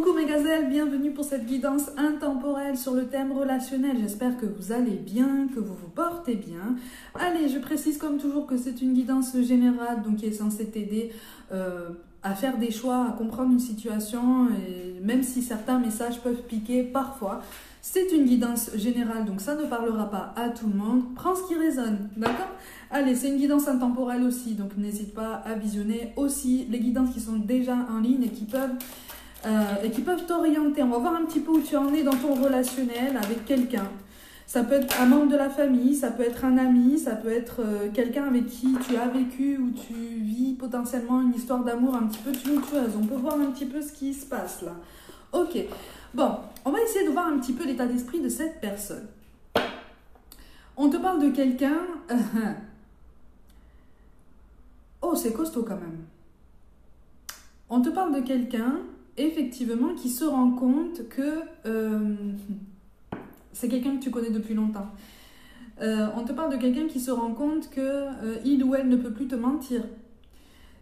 Coucou mes gazelles, bienvenue pour cette guidance intemporelle sur le thème relationnel. J'espère que vous allez bien, que vous vous portez bien. Allez, je précise comme toujours que c'est une guidance générale, donc qui est censée t'aider à faire des choix, à comprendre une situation, et même si certains messages peuvent piquer parfois. C'est une guidance générale, donc ça ne parlera pas à tout le monde. Prends ce qui résonne, d'accord? Allez, c'est une guidance intemporelle aussi, donc n'hésite pas à visionner aussi les guidances qui sont déjà en ligne et qui peuvent t'orienter. On va voir un petit peu où tu en es dans ton relationnel avec quelqu'un. Ça peut être un membre de la famille, ça peut être un ami, ça peut être quelqu'un avec qui tu as vécu ou tu vis potentiellement une histoire d'amour un petit peu tumultueuse. On peut voir un petit peu ce qui se passe là. Ok, bon, on va essayer de voir un petit peu l'état d'esprit de cette personne. On te parle de quelqu'un... Oh, c'est costaud quand même. On te parle de quelqu'un... effectivement, qui se rend compte que c'est quelqu'un que tu connais depuis longtemps. On te parle de quelqu'un qui se rend compte que il ou elle ne peut plus te mentir.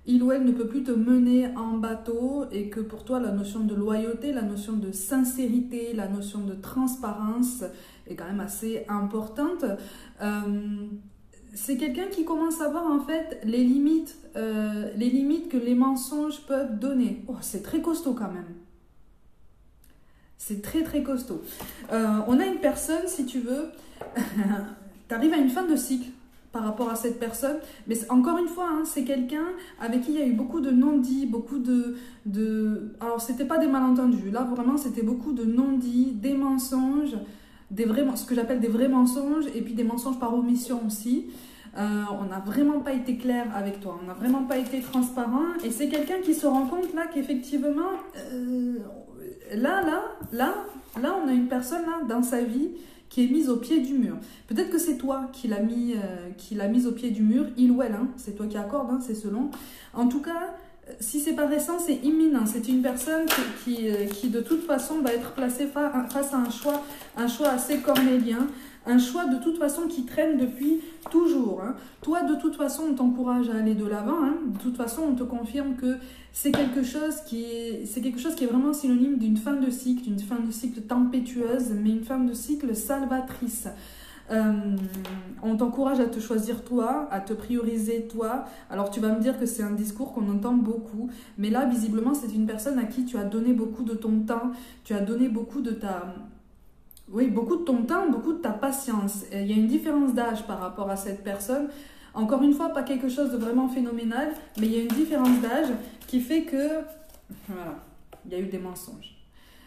Il ou elle ne peut plus te mener en bateau et que pour toi, la notion de loyauté, la notion de sincérité, la notion de transparence est quand même assez importante. C'est quelqu'un qui commence à voir en fait les limites que les mensonges peuvent donner. Oh, c'est très costaud quand même. C'est très très costaud. On a une personne, si tu veux, tu arrives à une fin de cycle par rapport à cette personne, mais encore une fois, hein, c'est quelqu'un avec qui il y a eu beaucoup de non-dits, beaucoup Alors, c'était pas des malentendus, là vraiment c'était beaucoup de non-dits, des mensonges, ce que j'appelle des vrais mensonges, et puis des mensonges par omission aussi. On n'a vraiment pas été clair avec toi, on n'a vraiment pas été transparent, et c'est quelqu'un qui se rend compte là qu'effectivement, là, on a une personne là dans sa vie qui est mise au pied du mur. Peut-être que c'est toi qui l'a mise au pied du mur, il ou elle, hein, c'est toi qui accorde, hein, c'est selon. En tout cas, si c'est pas récent, c'est imminent. C'est une personne qui de toute façon va être placée face à un choix assez cornélien, un choix de toute façon qui traîne depuis toujours. Hein. Toi, de toute façon, on t'encourage à aller de l'avant. Hein. De toute façon, on te confirme que c'est quelque chose qui est vraiment synonyme d'une fin de cycle tempétueuse, mais une fin de cycle salvatrice. On t'encourage à te choisir toi, à te prioriser toi. Alors tu vas me dire que c'est un discours qu'on entend beaucoup, mais là visiblement c'est une personne à qui tu as donné beaucoup de ton temps, tu as donné beaucoup de ton temps, beaucoup de ta patience. Et il y a une différence d'âge par rapport à cette personne. Encore une fois, pas quelque chose de vraiment phénoménal, mais il y a une différence d'âge qui fait que voilà, il y a eu des mensonges.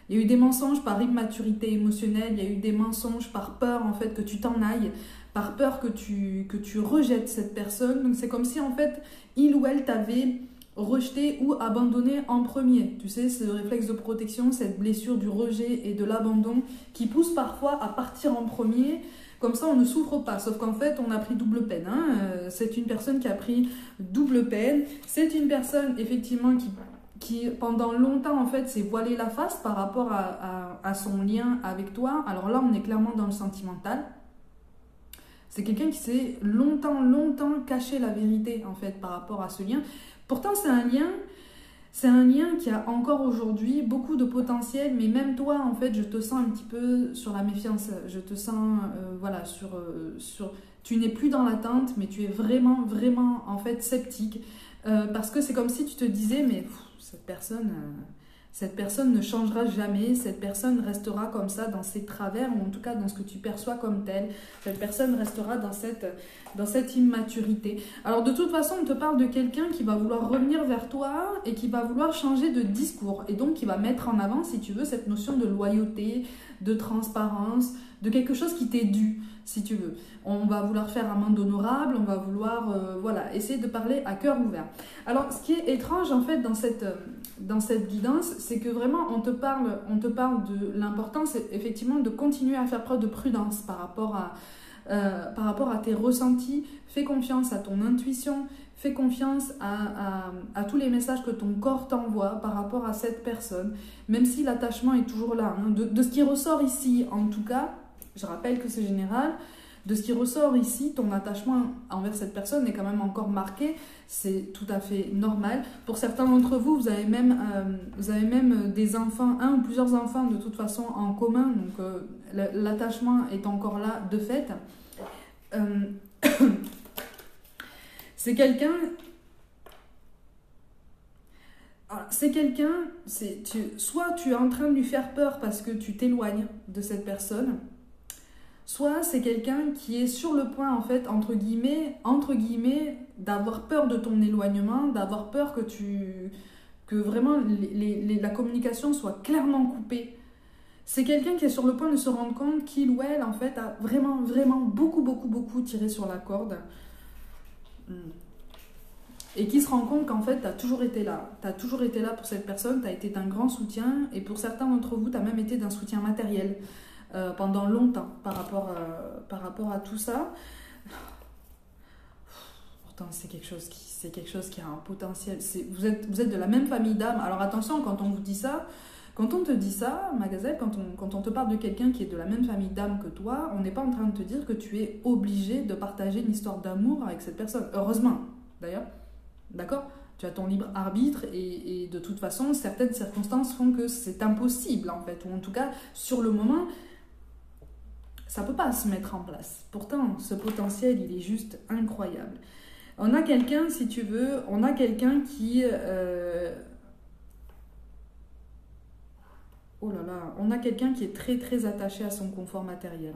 Il y a eu des mensonges par immaturité émotionnelle, il y a eu des mensonges par peur en fait que tu t'en ailles, par peur que tu rejettes cette personne. Donc c'est comme si en fait il ou elle t'avait rejeté ou abandonné en premier. Tu sais, ce réflexe de protection, cette blessure du rejet et de l'abandon qui pousse parfois à partir en premier. Comme ça, on ne souffre pas. Sauf qu'en fait, on a pris double peine. Hein. C'est une personne qui a pris double peine. C'est une personne effectivement qui pendant longtemps en fait s'est voilé la face par rapport à son lien avec toi. Alors là on est clairement dans le sentimental. C'est quelqu'un qui s'est longtemps caché la vérité en fait par rapport à ce lien. Pourtant c'est un lien qui a encore aujourd'hui beaucoup de potentiel, mais même toi en fait je te sens un petit peu sur la méfiance. Je te sens voilà tu n'es plus dans l'attente, mais tu es vraiment en fait sceptique. Parce que c'est comme si tu te disais mais cette personne ne changera jamais, cette personne restera comme ça dans ses travers, ou en tout cas dans ce que tu perçois comme tel. Cette personne restera dans cette immaturité. Alors de toute façon, on te parle de quelqu'un qui va vouloir revenir vers toi et qui va vouloir changer de discours. Et donc qui va mettre en avant, si tu veux, cette notion de loyauté, de transparence, de quelque chose qui t'est dû, si tu veux. On va vouloir faire amende honorable, on va vouloir essayer de parler à cœur ouvert. Alors, ce qui est étrange, en fait, dans cette guidance, c'est que vraiment, on te parle de l'importance, effectivement, de continuer à faire preuve de prudence par rapport à tes ressentis. Fais confiance à ton intuition, fais confiance à tous les messages que ton corps t'envoie par rapport à cette personne, même si l'attachement est toujours là. Hein. De ce qui ressort ici, en tout cas, je rappelle que c'est général, de ce qui ressort ici, ton attachement envers cette personne est quand même encore marqué. C'est tout à fait normal. Pour certains d'entre vous, vous avez même des enfants, un ou plusieurs enfants de toute façon en commun. Donc l'attachement est encore là de fait. C'est quelqu'un... soit tu es en train de lui faire peur parce que tu t'éloignes de cette personne, soit c'est quelqu'un qui est sur le point, en fait, entre guillemets, d'avoir peur de ton éloignement, d'avoir peur que vraiment la communication soit clairement coupée. C'est quelqu'un qui est sur le point de se rendre compte qu'il ou elle, en fait, a vraiment, vraiment beaucoup tiré sur la corde. Et qui se rend compte qu'en fait, tu as toujours été là. Tu as toujours été là pour cette personne, tu as été d'un grand soutien. Et pour certains d'entre vous, tu as même été d'un soutien matériel pendant longtemps par rapport à tout ça. Pourtant, c'est quelque chose qui a un potentiel. Vous êtes de la même famille d'âme. Alors attention, quand on vous dit ça, quand on te dit ça, Magazelle, quand on te parle de quelqu'un qui est de la même famille d'âme que toi, on n'est pas en train de te dire que tu es obligé de partager une histoire d'amour avec cette personne. Heureusement, d'ailleurs. D'accord? Tu as ton libre arbitre et de toute façon, certaines circonstances font que c'est impossible en fait. Ou en tout cas, sur le moment, ça ne peut pas se mettre en place. Pourtant, ce potentiel, il est juste incroyable. On a quelqu'un, si tu veux, qui... Oh là là, on a quelqu'un qui est très attaché à son confort matériel.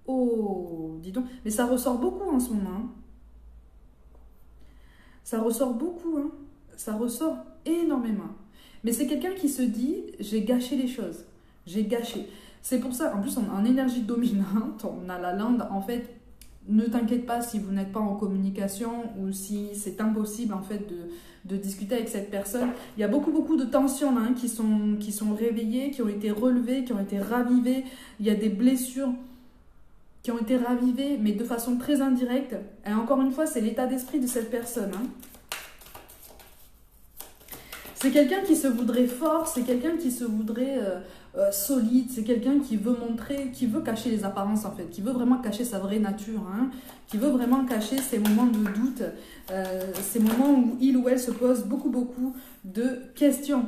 Oh, dis donc. Mais ça ressort beaucoup en ce moment, hein. Ça ressort beaucoup, hein. Ça ressort énormément. Mais c'est quelqu'un qui se dit, j'ai gâché les choses. J'ai gâché. C'est pour ça, en plus, en énergie dominante, on a la lande, en fait, ne t'inquiète pas si vous n'êtes pas en communication ou si c'est impossible, en fait, de discuter avec cette personne. Il y a beaucoup de tensions là, hein, qui sont réveillées, qui ont été relevées, qui ont été ravivées. Il y a des blessures qui ont été ravivées, mais de façon très indirecte. Et encore une fois, c'est l'état d'esprit de cette personne. Hein. C'est quelqu'un qui se voudrait fort, c'est quelqu'un qui se voudrait solide, c'est quelqu'un qui veut montrer, qui veut cacher les apparences en fait, qui veut vraiment cacher sa vraie nature, hein, qui veut vraiment cacher ses moments de doute, ces moments où il ou elle se pose beaucoup de questions.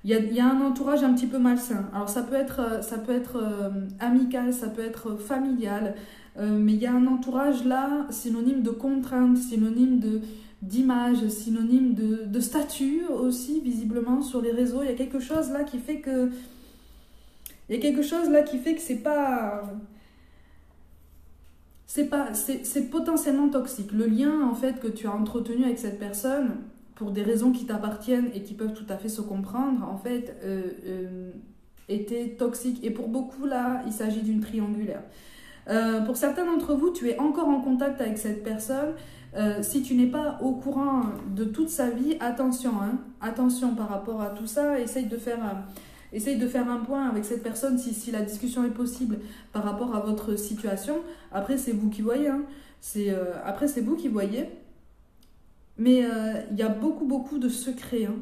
Il y a un entourage un petit peu malsain. Alors ça peut être amical, ça peut être familial, mais il y a un entourage là synonyme de contrainte, synonyme d'image, synonyme de statut aussi visiblement sur les réseaux. Il y a quelque chose là qui fait que c'est potentiellement toxique. Le lien en fait que tu as entretenu avec cette personne, pour des raisons qui t'appartiennent et qui peuvent tout à fait se comprendre, en fait, était toxique. Et pour beaucoup, là, il s'agit d'une triangulaire. Pour certains d'entre vous, tu es encore en contact avec cette personne. Si tu n'es pas au courant de toute sa vie, attention, hein, attention par rapport à tout ça. Essaye de faire un point avec cette personne si la discussion est possible par rapport à votre situation. Après, c'est vous qui voyez. Hein. Après, c'est vous qui voyez. Mais il y a beaucoup de secrets. Hein.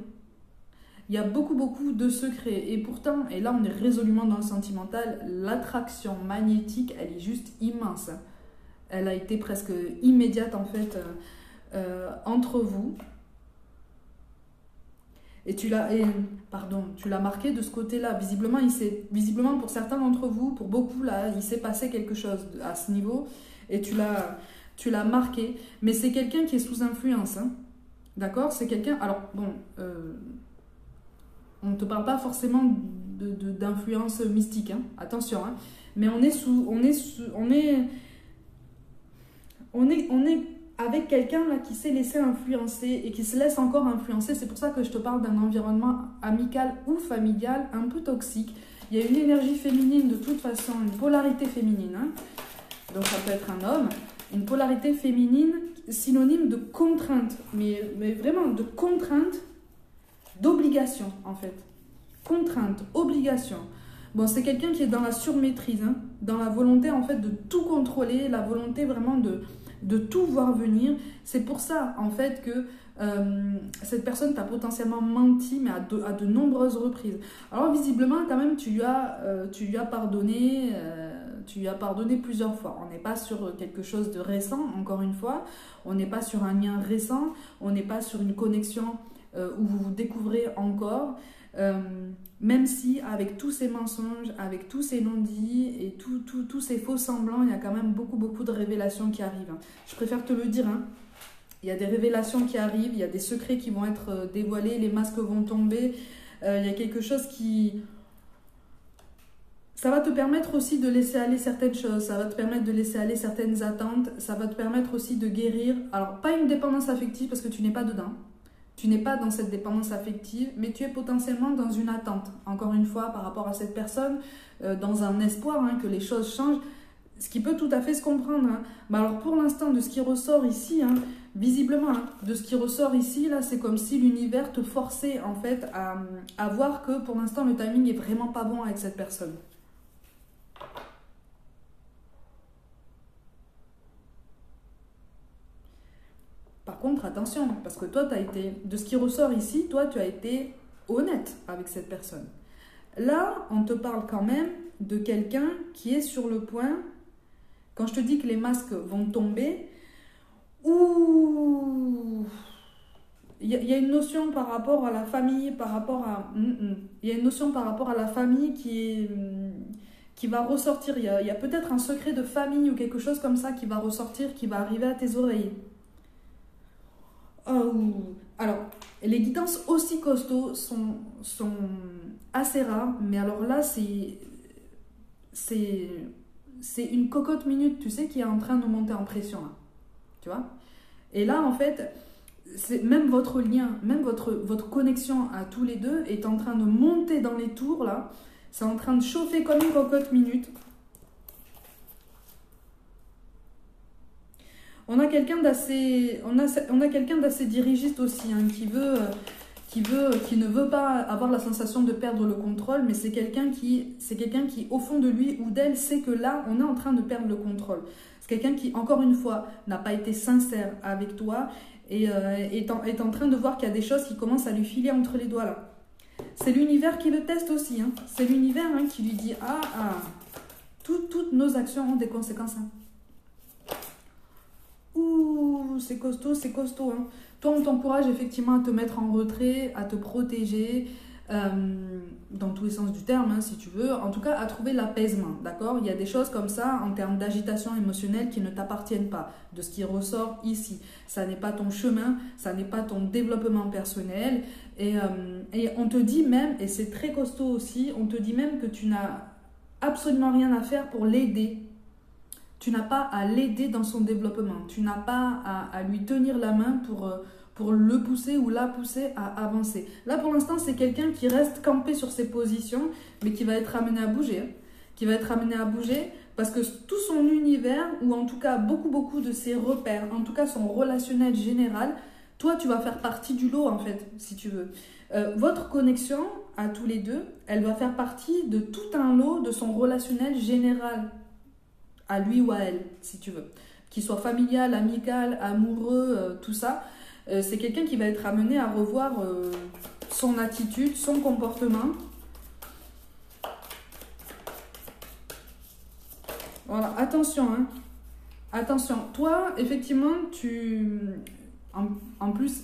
Il y a beaucoup de secrets. Et pourtant, et là on est résolument dans le sentimental, l'attraction magnétique, elle est juste immense. Hein. Elle a été presque immédiate en fait entre vous. Et tu l'as marqué de ce côté-là. Visiblement pour certains d'entre vous, pour beaucoup là, il s'est passé quelque chose à ce niveau. Et tu l'as marqué, mais c'est quelqu'un qui est sous influence, hein. D'accord? C'est quelqu'un... Alors, bon, on ne te parle pas forcément d'influence mystique, hein. Attention, hein. Mais on est avec quelqu'un là qui s'est laissé influencer et qui se laisse encore influencer. C'est pour ça que je te parle d'un environnement amical ou familial un peu toxique. Il y a une énergie féminine de toute façon, une polarité féminine, hein. Donc ça peut être un homme, une polarité féminine synonyme de contrainte, mais vraiment de contrainte, d'obligation en fait. Contrainte, obligation. Bon, c'est quelqu'un qui est dans la surmaîtrise, hein, dans la volonté en fait de tout contrôler, la volonté vraiment de tout voir venir. C'est pour ça en fait que cette personne t'a potentiellement menti, mais à de nombreuses reprises. Alors visiblement quand même tu lui as pardonné, tu lui as pardonné plusieurs fois. On n'est pas sur quelque chose de récent, encore une fois. On n'est pas sur un lien récent. On n'est pas sur une connexion où vous vous découvrez encore. Même si avec tous ces mensonges, avec tous ces non-dits et tous ces faux semblants, il y a quand même beaucoup de révélations qui arrivent. Je préfère te le dire, hein. Il y a des révélations qui arrivent, il y a des secrets qui vont être dévoilés, les masques vont tomber. Il y a quelque chose qui... Ça va te permettre aussi de laisser aller certaines choses, ça va te permettre de laisser aller certaines attentes, ça va te permettre aussi de guérir. Alors, pas une dépendance affective parce que tu n'es pas dedans. Tu n'es pas dans cette dépendance affective, mais tu es potentiellement dans une attente. Encore une fois, par rapport à cette personne, dans un espoir que les choses changent, ce qui peut tout à fait se comprendre. Mais alors pour l'instant, de ce qui ressort ici, visiblement, de ce qui ressort ici, là, c'est comme si l'univers te forçait en fait à voir que pour l'instant, le timing est vraiment pas bon avec cette personne. Par contre, attention, parce que toi, de ce qui ressort ici, toi, tu as été honnête avec cette personne. Là, on te parle quand même de quelqu'un qui est sur le point, quand je te dis que les masques vont tomber, ou il y a une notion par rapport à la famille, par rapport à... Il y a une notion par rapport à la famille qui va ressortir. Il y a peut-être un secret de famille ou quelque chose comme ça qui va ressortir, qui va arriver à tes oreilles. Alors, les guidances aussi costauds sont assez rares, mais alors là, c'est une cocotte minute, tu sais, qui est en train de monter en pression, là. Tu vois? Et là, en fait, même votre lien, même votre connexion à tous les deux est en train de monter dans les tours, là. C'est en train de chauffer comme une cocotte minute. On a quelqu'un d'assez dirigiste aussi, qui ne veut pas avoir la sensation de perdre le contrôle, mais c'est quelqu'un qui, au fond de lui ou d'elle, sait que là, on est en train de perdre le contrôle. C'est quelqu'un qui, encore une fois, n'a pas été sincère avec toi et est en train de voir qu'il y a des choses qui commencent à lui filer entre les doigts là. C'est l'univers qui le teste aussi. C'est l'univers qui lui dit toutes nos actions ont des conséquences. Ouh, c'est costaud, c'est costaud. Toi, on t'encourage effectivement à te mettre en retrait, à te protéger, dans tous les sens du terme, si tu veux. En tout cas, à trouver l'apaisement, d'accord? Il y a des choses comme ça, en termes d'agitation émotionnelle, qui ne t'appartiennent pas, de ce qui ressort ici. Ça n'est pas ton chemin, ça n'est pas ton développement personnel. Et on te dit même, et c'est très costaud aussi, on te dit même que tu n'as absolument rien à faire pour l'aider. Tu n'as pas à l'aider dans son développement. Tu n'as pas à lui tenir la main pour le pousser ou la pousser à avancer. Là, pour l'instant, c'est quelqu'un qui reste campé sur ses positions, mais qui va être amené à bouger. Qui va être amené à bouger parce que tout son univers, ou en tout cas beaucoup de ses repères, en tout cas son relationnel général, toi, tu vas faire partie du lot, en fait, si tu veux. Votre connexion, à tous les deux, elle va faire partie de tout un lot de son relationnel général, à lui ou à elle, si tu veux. Qu'il soit familial, amical, amoureux, tout ça. C'est quelqu'un qui va être amené à revoir son attitude, son comportement. Voilà, attention, Attention. Toi, effectivement, en plus,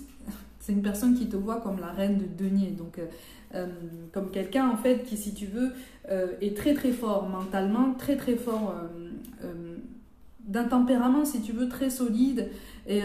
c'est une personne qui te voit comme la reine de denier. Donc, comme quelqu'un, en fait, qui, si tu veux, est très fort mentalement, très fort d'un tempérament, si tu veux, très solide et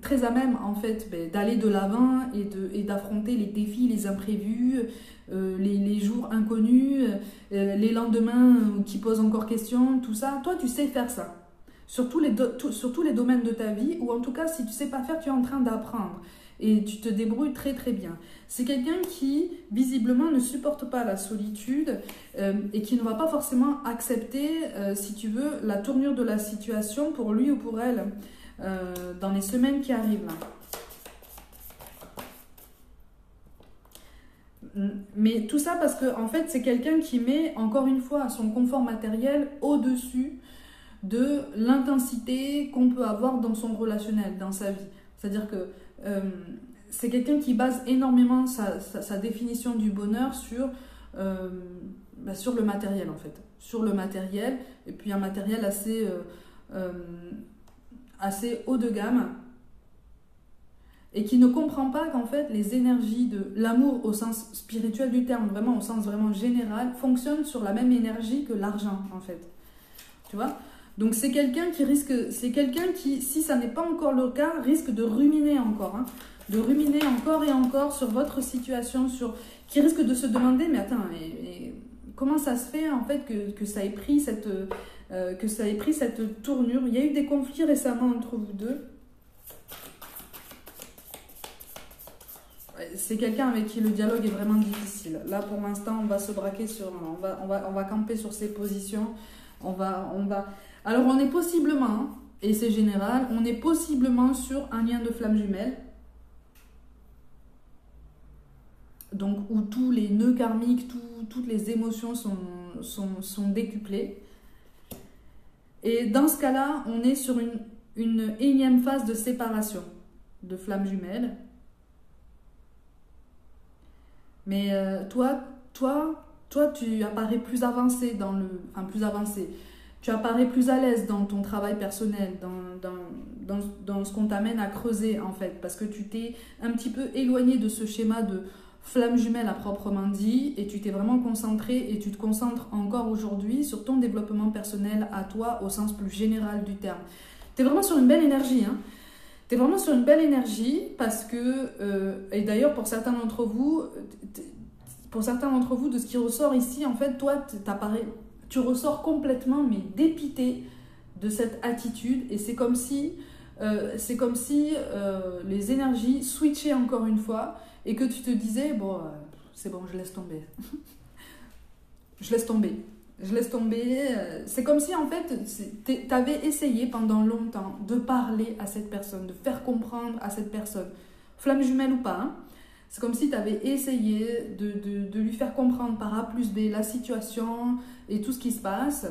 très à même, en fait, d'aller de l'avant et d'affronter les défis, les imprévus, les jours inconnus, les lendemains qui posent encore question, tout ça. Toi, tu sais faire ça. Sur tous les domaines de ta vie, ou en tout cas, si tu ne sais pas faire, tu es en train d'apprendre. Et tu te débrouilles très bien. C'est quelqu'un qui, visiblement, ne supporte pas la solitude et qui ne va pas forcément accepter, si tu veux, la tournure de la situation pour lui ou pour elle dans les semaines qui arrivent. Là. Mais tout ça parce que, en fait, c'est quelqu'un qui met, encore une fois, son confort matériel au-dessus de l'intensité qu'on peut avoir dans son relationnel, dans sa vie. C'est-à-dire que c'est quelqu'un qui base énormément sa définition du bonheur sur sur le matériel en fait. Sur le matériel, et puis un matériel assez haut de gamme, et qui ne comprend pas qu'en fait les énergies de l'amour au sens spirituel du terme, vraiment au sens vraiment général, fonctionnent sur la même énergie que l'argent en fait. Tu vois? Donc c'est quelqu'un qui, si ça n'est pas encore le cas, risque de ruminer encore, hein, de ruminer encore et encore sur votre situation, qui risque de se demander, mais attends, comment ça se fait en fait que ça ait pris cette tournure? Il y a eu des conflits récemment entre vous deux. C'est quelqu'un avec qui le dialogue est vraiment difficile. Là, pour l'instant, on va se braquer on va camper sur ses positions. Alors, on est possiblement, et c'est général, on est possiblement sur un lien de flamme jumelle. Donc, où tous les nœuds karmiques, toutes les émotions sont décuplées. Et dans ce cas-là, on est sur une énième phase de séparation de flamme jumelle. Mais toi, tu apparais plus avancé tu apparais plus à l'aise dans ton travail personnel, dans ce qu'on t'amène à creuser en fait, parce que tu t'es un petit peu éloigné de ce schéma de flamme jumelle à proprement dit, et tu t'es vraiment concentré, et tu te concentres encore aujourd'hui sur ton développement personnel à toi au sens plus général du terme. Tu es vraiment sur une belle énergie, hein. Tu es vraiment sur une belle énergie parce que, et d'ailleurs pour certains d'entre vous, de ce qui ressort ici, en fait, toi, tu ressors complètement, mais dépité de cette attitude, et c'est comme si les énergies switchaient encore une fois, et que tu te disais, bon, c'est bon, je laisse tomber. Je laisse tomber. C'est comme si en fait tu avais essayé pendant longtemps de parler à cette personne, de faire comprendre à cette personne, flamme jumelle ou pas, hein. C'est comme si tu avais essayé de lui faire comprendre par A plus B la situation et tout ce qui se passe,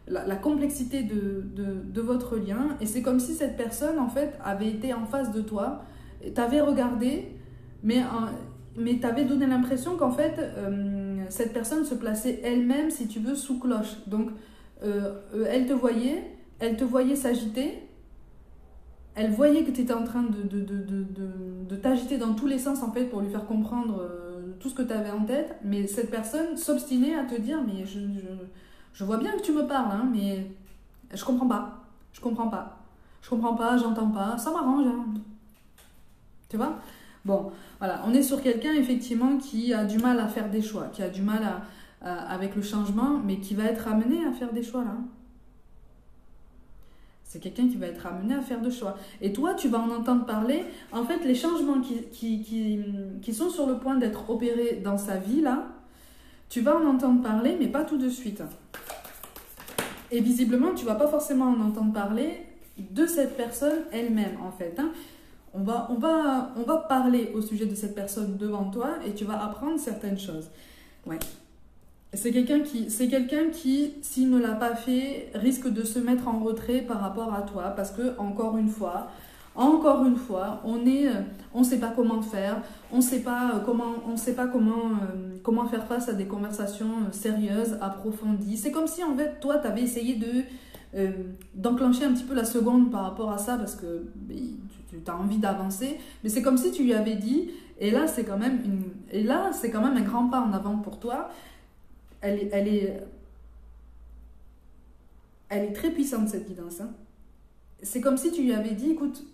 la complexité de votre lien, et c'est comme si cette personne en fait avait été en face de toi, t'avait regardé, mais tu avais donné l'impression qu'en fait cette personne se plaçait elle-même, si tu veux, sous cloche. Donc, elle te voyait s'agiter, elle voyait que tu étais en train de t'agiter dans tous les sens, en fait, pour lui faire comprendre tout ce que tu avais en tête, mais cette personne s'obstinait à te dire, mais je vois bien que tu me parles, hein, mais je comprends pas, j'entends pas, ça m'arrange, hein. Tu vois? Bon, voilà, on est sur quelqu'un effectivement qui a du mal à faire des choix, qui a du mal avec le changement, mais qui va être amené à faire des choix là. C'est quelqu'un qui va être amené à faire des choix. Et toi, tu vas en entendre parler. En fait, les changements qui sont sur le point d'être opérés dans sa vie là, tu vas en entendre parler, mais pas tout de suite. Et visiblement, tu vas pas forcément en entendre parler de cette personne elle-même en fait, hein. On va parler au sujet de cette personne devant toi, et tu vas apprendre certaines choses. Ouais. C'est quelqu'un qui, s'il ne l'a pas fait, risque de se mettre en retrait par rapport à toi, parce que, encore une fois, on sait pas comment faire, on sait pas comment faire face à des conversations sérieuses, approfondies. C'est comme si, en fait, toi, tu avais essayé d'enclencher un petit peu la seconde par rapport à ça, parce que tu as envie d'avancer, mais c'est comme si tu lui avais dit, et là c'est quand même un grand pas en avant pour toi. Elle est très puissante, cette guidance, hein. C'est comme si tu lui avais dit, écoute,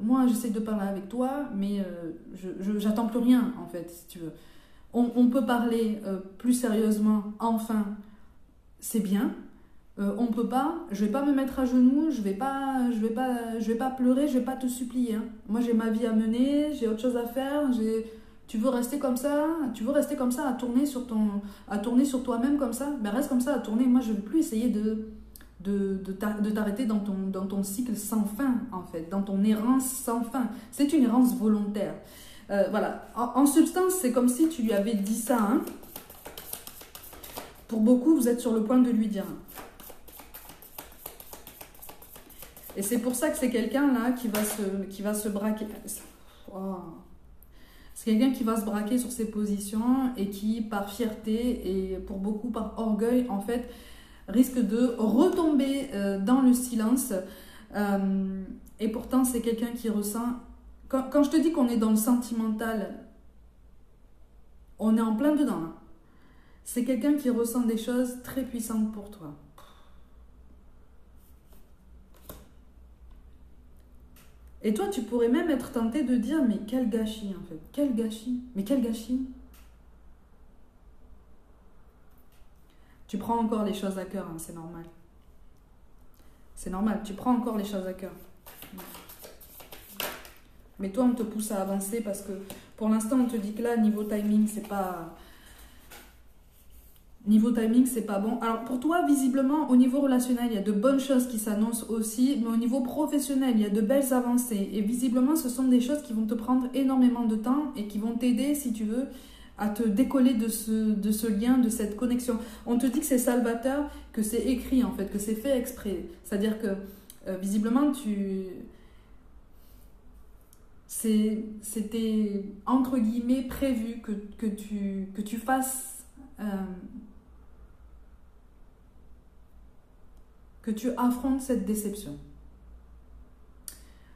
moi j'essaie de parler avec toi, mais j'attends plus rien en fait, si tu veux. On peut parler plus sérieusement, enfin, c'est bien. On peut pas, je vais pas me mettre à genoux, je vais pas pleurer, je vais pas te supplier, hein. Moi j'ai ma vie à mener, j'ai autre chose à faire, tu veux rester comme ça, à tourner sur toi-même comme ça, ben reste comme ça à tourner. Moi je veux plus essayer de t'arrêter dans ton cycle sans fin en fait, dans ton errance sans fin. C'est une errance volontaire. Voilà, en substance c'est comme si tu lui avais dit ça, hein. Pour beaucoup vous êtes sur le point de lui dire. Et c'est pour ça que c'est quelqu'un là qui va se braquer. Oh. C'est quelqu'un qui va se braquer sur ses positions et qui, par fierté et pour beaucoup par orgueil, en fait, risque de retomber dans le silence. Et pourtant, c'est quelqu'un qui ressent... Quand je te dis qu'on est dans le sentimental, on est en plein dedans. Hein. C'est quelqu'un qui ressent des choses très puissantes pour toi. Et toi, tu pourrais même être tenté de dire, mais quel gâchis en fait. Quel gâchis. Mais quel gâchis. Tu prends encore les choses à cœur, hein, c'est normal. C'est normal, tu prends encore les choses à cœur. Mais toi, on te pousse à avancer parce que pour l'instant, on te dit que là, niveau timing, c'est pas... Niveau timing, c'est pas bon. Alors pour toi, visiblement, au niveau relationnel, il y a de bonnes choses qui s'annoncent aussi, mais au niveau professionnel, il y a de belles avancées. Et visiblement, ce sont des choses qui vont te prendre énormément de temps et qui vont t'aider, si tu veux, à te décoller de ce lien, de cette connexion. On te dit que c'est salvateur, que c'est écrit en fait, que c'est fait exprès. C'est-à-dire que visiblement, c'était entre guillemets prévu que tu fasses... que tu affrontes cette déception.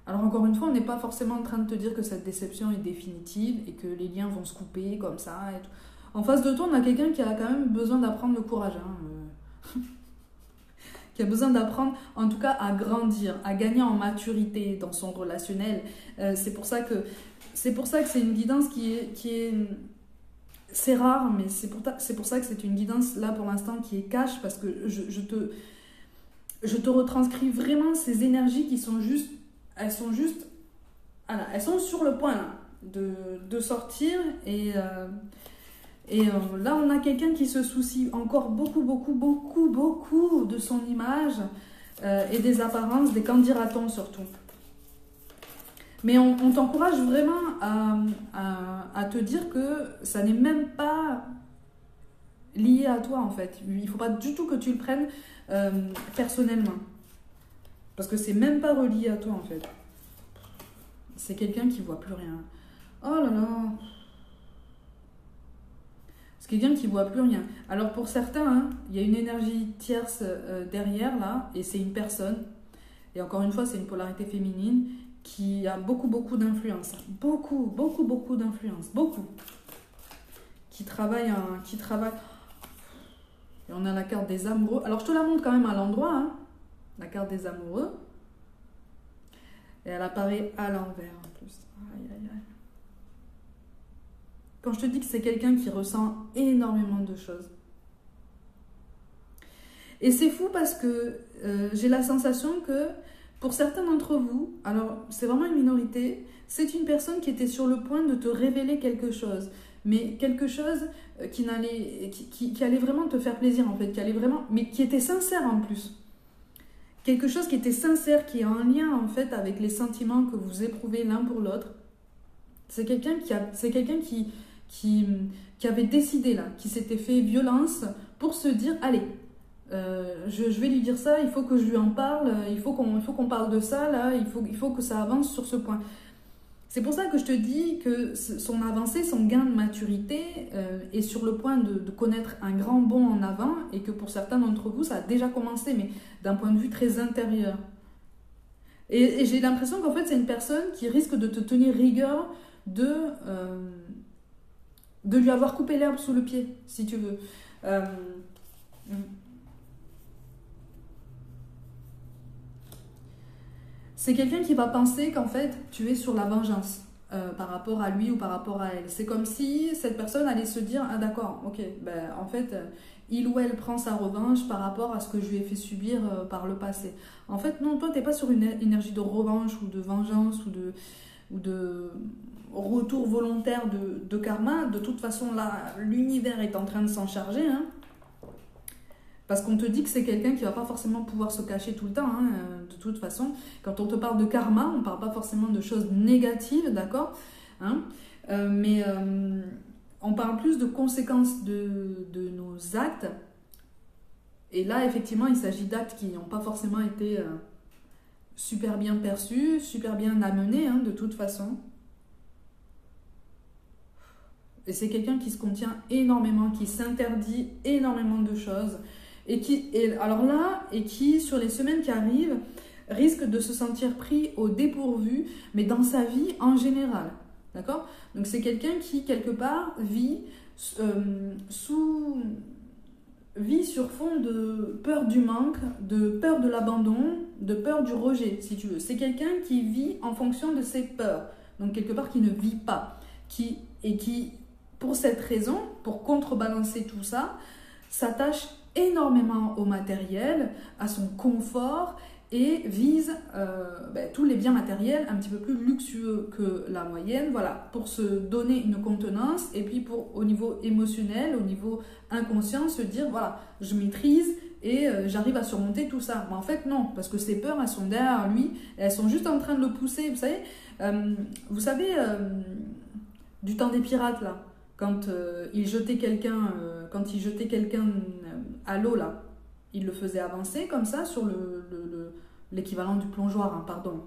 Alors encore une fois, on n'est pas forcément en train de te dire que cette déception est définitive et que les liens vont se couper comme ça. Et tout. En face de toi, on a quelqu'un qui a quand même besoin d'apprendre le courage. Hein. Qui a besoin d'apprendre, en tout cas, à grandir, à gagner en maturité dans son relationnel. C'est pour ça que c'est une guidance qui est c'est rare, mais c'est pour ça que c'est une guidance, là, pour l'instant, qui est cash, parce que je te retranscris vraiment ces énergies qui sont juste... Elles sont sur le point là, de sortir. Et là, on a quelqu'un qui se soucie encore beaucoup de son image et des apparences, des qu'en dira-t-on surtout. Mais on t'encourage vraiment à te dire que ça n'est même pas lié à toi en fait. Il ne faut pas du tout que tu le prennes personnellement. Parce que c'est même pas relié à toi en fait. C'est quelqu'un qui voit plus rien. Oh là là. C'est quelqu'un qui voit plus rien. Alors pour certains, hein, il y a une énergie tierce derrière là, et c'est une personne. Et encore une fois, c'est une polarité féminine qui a beaucoup d'influence. Beaucoup d'influence. Beaucoup. Qui travaille. Et on a la carte des amoureux. Alors je te la montre quand même à l'endroit, hein. La carte des amoureux. Et elle apparaît à l'envers en plus. Aïe, aïe, aïe. Quand je te dis que c'est quelqu'un qui ressent énormément de choses. Et c'est fou parce que j'ai la sensation que pour certains d'entre vous, alors c'est vraiment une minorité, c'est une personne qui était sur le point de te révéler quelque chose. Mais quelque chose qui allait vraiment te faire plaisir en fait, mais qui était sincère en plus. Quelque chose qui était sincère, qui est en lien en fait avec les sentiments que vous éprouvez l'un pour l'autre. C'est quelqu'un qui avait décidé là, qui s'était fait violence pour se dire allez, je vais lui dire ça, il faut que je lui en parle, il faut qu'on parle de ça là, il faut que ça avance sur ce point. C'est pour ça que je te dis que son avancée, son gain de maturité est sur le point de connaître un grand bond en avant et que pour certains d'entre vous, ça a déjà commencé, mais d'un point de vue très intérieur. Et j'ai l'impression qu'en fait, c'est une personne qui risque de te tenir rigueur de lui avoir coupé l'herbe sous le pied, si tu veux. C'est quelqu'un qui va penser qu'en fait, tu es sur la vengeance par rapport à lui ou par rapport à elle. C'est comme si cette personne allait se dire « Ah d'accord, ok, ben, en fait, il ou elle prend sa revanche par rapport à ce que je lui ai fait subir par le passé. » En fait, non, toi, tu n'es pas sur une énergie de revanche ou de vengeance ou de retour volontaire de karma. De toute façon, là, l'univers est en train de s'en charger, hein. Parce qu'on te dit que c'est quelqu'un qui ne va pas forcément pouvoir se cacher tout le temps, hein, de toute façon. Quand on te parle de karma, on ne parle pas forcément de choses négatives, d'accord, hein, mais on parle plus de conséquences de nos actes. Et là, effectivement, il s'agit d'actes qui n'ont pas forcément été super bien perçus, super bien amenés, hein, de toute façon. Et c'est quelqu'un qui se contient énormément, qui s'interdit énormément de choses. Et qui, sur les semaines qui arrivent, risque de se sentir pris au dépourvu, mais dans sa vie en général. D'accord? Donc c'est quelqu'un qui, quelque part, vit sur fond de peur du manque, de peur de l'abandon, de peur du rejet, si tu veux. C'est quelqu'un qui vit en fonction de ses peurs. Donc quelque part qui ne vit pas. Qui, pour cette raison, pour contrebalancer tout ça, s'attache énormément au matériel, à son confort et vise tous les biens matériels un petit peu plus luxueux que la moyenne, voilà, pour se donner une contenance et puis au niveau émotionnel, au niveau inconscient, se dire voilà, je maîtrise et j'arrive à surmonter tout ça. Mais en fait non, parce que ces peurs, elles sont derrière lui, elles sont juste en train de le pousser, vous savez du temps des pirates là, quand il jetait quelqu'un à l'eau là, il le faisait avancer comme ça sur l'équivalent du plongeoir, hein, pardon.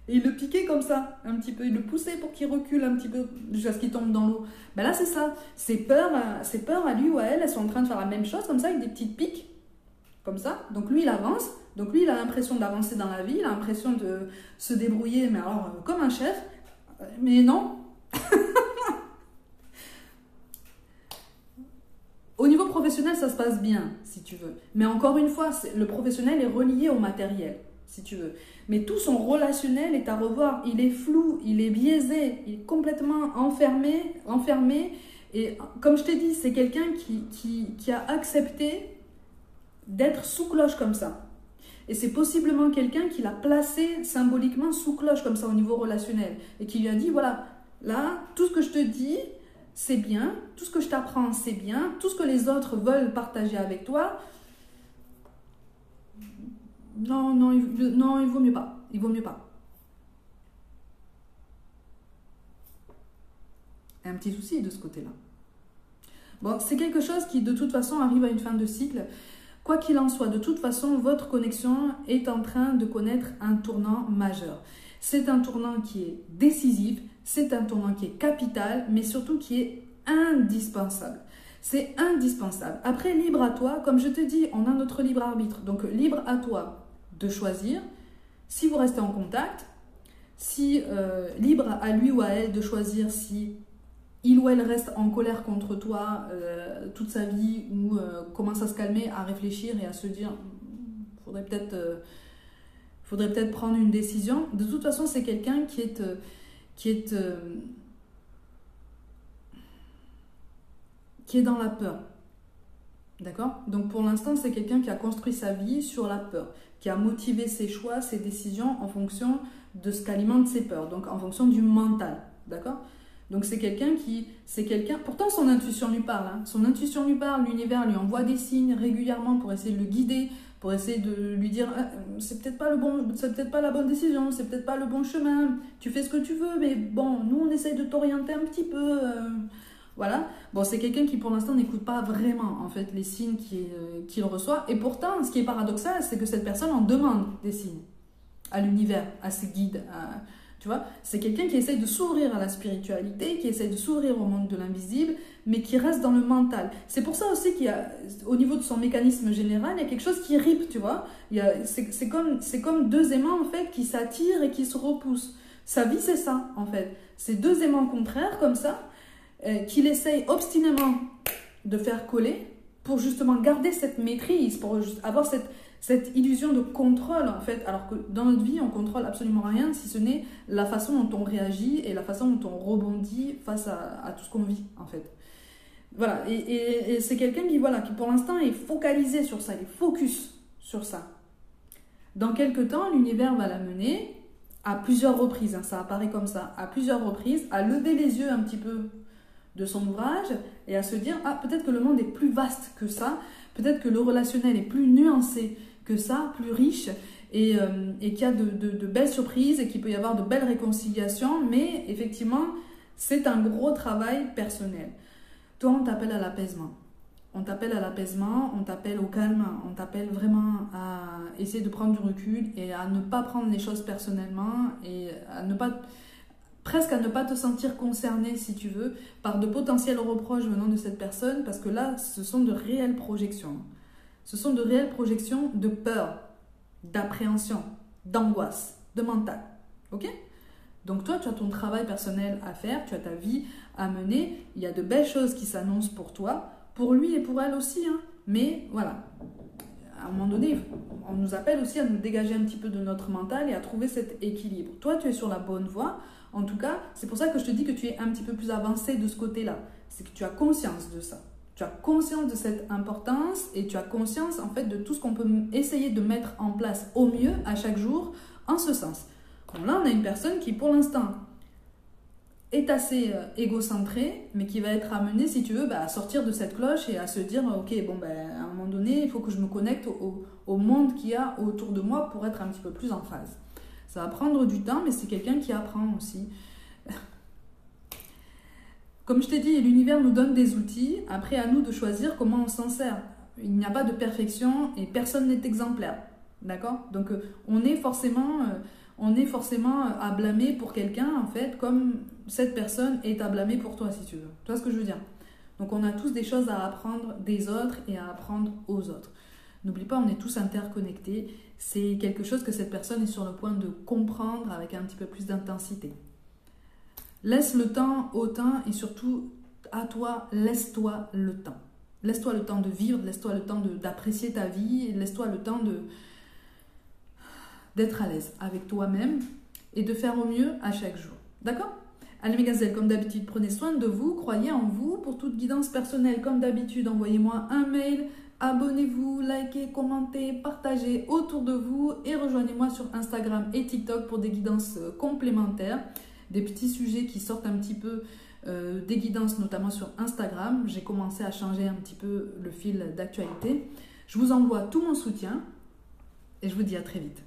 Et il le piquait comme ça, un petit peu, il le poussait pour qu'il recule un petit peu jusqu'à ce qu'il tombe dans l'eau. Ben là c'est ça, ses peurs à lui ou à elle, elles sont en train de faire la même chose comme ça avec des petites piques, comme ça. Donc lui il avance, donc lui il a l'impression d'avancer dans la vie, il a l'impression de se débrouiller, mais alors comme un chef, mais non. Au niveau professionnel, ça se passe bien, si tu veux. Mais encore une fois, le professionnel est relié au matériel, si tu veux. Mais tout son relationnel est à revoir. Il est flou, il est biaisé, il est complètement enfermé. Et comme je t'ai dit, c'est quelqu'un qui a accepté d'être sous cloche comme ça. Et c'est possiblement quelqu'un qui l'a placé symboliquement sous cloche comme ça au niveau relationnel. Et qui lui a dit, voilà, là, tout ce que je te dis, c'est bien, tout ce que je t'apprends, c'est bien, tout ce que les autres veulent partager avec toi, non, il vaut mieux pas, il vaut mieux pas. Il y a un petit souci de ce côté-là. Bon, c'est quelque chose qui de toute façon arrive à une fin de cycle. Quoi qu'il en soit, de toute façon, votre connexion est en train de connaître un tournant majeur. C'est un tournant qui est décisif, c'est un tournant qui est capital, mais surtout qui est indispensable. C'est indispensable. Après, libre à toi, comme je te dis, on a notre libre arbitre. Donc, libre à toi de choisir si vous restez en contact, libre à lui ou à elle de choisir si il ou elle reste en colère contre toi toute sa vie ou commence à se calmer, à réfléchir et à se dire faudrait peut-être prendre une décision. De toute façon, c'est quelqu'un qui est dans la peur. D'accord? Donc pour l'instant, c'est quelqu'un qui a construit sa vie sur la peur, qui a motivé ses choix, ses décisions en fonction de ce qu'alimente ses peurs, donc en fonction du mental. D'accord? Donc c'est quelqu'un pourtant son intuition lui parle, hein. Son intuition lui parle, l'univers lui envoie des signes régulièrement pour essayer de le guider, pour essayer de lui dire c'est peut-être pas la bonne décision, c'est peut-être pas le bon chemin, tu fais ce que tu veux, mais bon, nous on essaye de t'orienter un petit peu, voilà. Bon, c'est quelqu'un qui pour l'instant n'écoute pas vraiment en fait les signes qu'il reçoit, et pourtant ce qui est paradoxal, c'est que cette personne en demande des signes à l'univers, à ses guides, tu vois, c'est quelqu'un qui essaye de s'ouvrir à la spiritualité, qui essaye de s'ouvrir au monde de l'invisible, mais qui reste dans le mental. C'est pour ça aussi qu'au niveau de son mécanisme général, il y a quelque chose qui ripe, tu vois. C'est comme deux aimants, en fait, qui s'attirent et qui se repoussent. Sa vie, c'est ça, en fait. C'est deux aimants contraires, comme ça, qu'il essaye obstinément de faire coller pour justement garder cette maîtrise, pour avoir cette illusion de contrôle, en fait, alors que dans notre vie, on contrôle absolument rien, si ce n'est la façon dont on réagit et la façon dont on rebondit face à tout ce qu'on vit, en fait. Voilà, et c'est quelqu'un qui pour l'instant est focalisé sur ça, il est focus sur ça. Dans quelques temps, l'univers va l'amener à plusieurs reprises, hein, ça apparaît comme ça, à plusieurs reprises, à lever les yeux un petit peu de son ouvrage et à se dire, peut-être que le monde est plus vaste que ça, peut-être que le relationnel est plus nuancé que ça, plus riche, et qu'il y a de belles surprises et qu'il peut y avoir de belles réconciliations, mais effectivement, c'est un gros travail personnel. Toi, on t'appelle à l'apaisement. On t'appelle à l'apaisement, on t'appelle au calme, on t'appelle vraiment à essayer de prendre du recul et à ne pas prendre les choses personnellement et à ne pas presque à ne pas te sentir concerné, si tu veux, par de potentiels reproches venant de cette personne, parce que là, ce sont de réelles projections. Ce sont de réelles projections de peur, d'appréhension, d'angoisse, de mental. Ok? Donc toi, tu as ton travail personnel à faire, tu as ta vie à mener, il y a de belles choses qui s'annoncent pour toi, pour lui et pour elle aussi, hein. Mais voilà, à un moment donné, on nous appelle aussi à nous dégager un petit peu de notre mental et à trouver cet équilibre. Toi, tu es sur la bonne voie. En tout cas, c'est pour ça que je te dis que tu es un petit peu plus avancé de ce côté-là. C'est que tu as conscience de ça. Tu as conscience de cette importance et tu as conscience en fait de tout ce qu'on peut essayer de mettre en place au mieux à chaque jour en ce sens. Bon, là, on a une personne qui pour l'instant est assez égocentrée, mais qui va être amenée, si tu veux, à sortir de cette cloche et à se dire, ok, bon, à un moment donné, il faut que je me connecte au monde qu'il y a autour de moi pour être un petit peu plus en phase. Ça va prendre du temps, mais c'est quelqu'un qui apprend aussi. Comme je t'ai dit, l'univers nous donne des outils, après à nous de choisir comment on s'en sert. Il n'y a pas de perfection et personne n'est exemplaire, d'accord? Donc on est forcément à blâmer pour quelqu'un, en fait, comme cette personne est à blâmer pour toi, si tu veux. Tu vois ce que je veux dire? Donc on a tous des choses à apprendre des autres et à apprendre aux autres. N'oublie pas, on est tous interconnectés. C'est quelque chose que cette personne est sur le point de comprendre avec un petit peu plus d'intensité. Laisse le temps au temps et surtout, à toi, laisse-toi le temps. Laisse-toi le temps de vivre, laisse-toi le temps d'apprécier ta vie, laisse-toi le temps d'être à l'aise avec toi-même et de faire au mieux à chaque jour. D'accord? Allez mes gazelles, comme d'habitude, prenez soin de vous, croyez en vous. Pour toute guidance personnelle, comme d'habitude, envoyez-moi un mail, abonnez-vous, likez, commentez, partagez autour de vous et rejoignez-moi sur Instagram et TikTok pour des guidances complémentaires, des petits sujets qui sortent un petit peu des guidances, notamment sur Instagram. J'ai commencé à changer un petit peu le fil d'actualité. Je vous envoie tout mon soutien et je vous dis à très vite.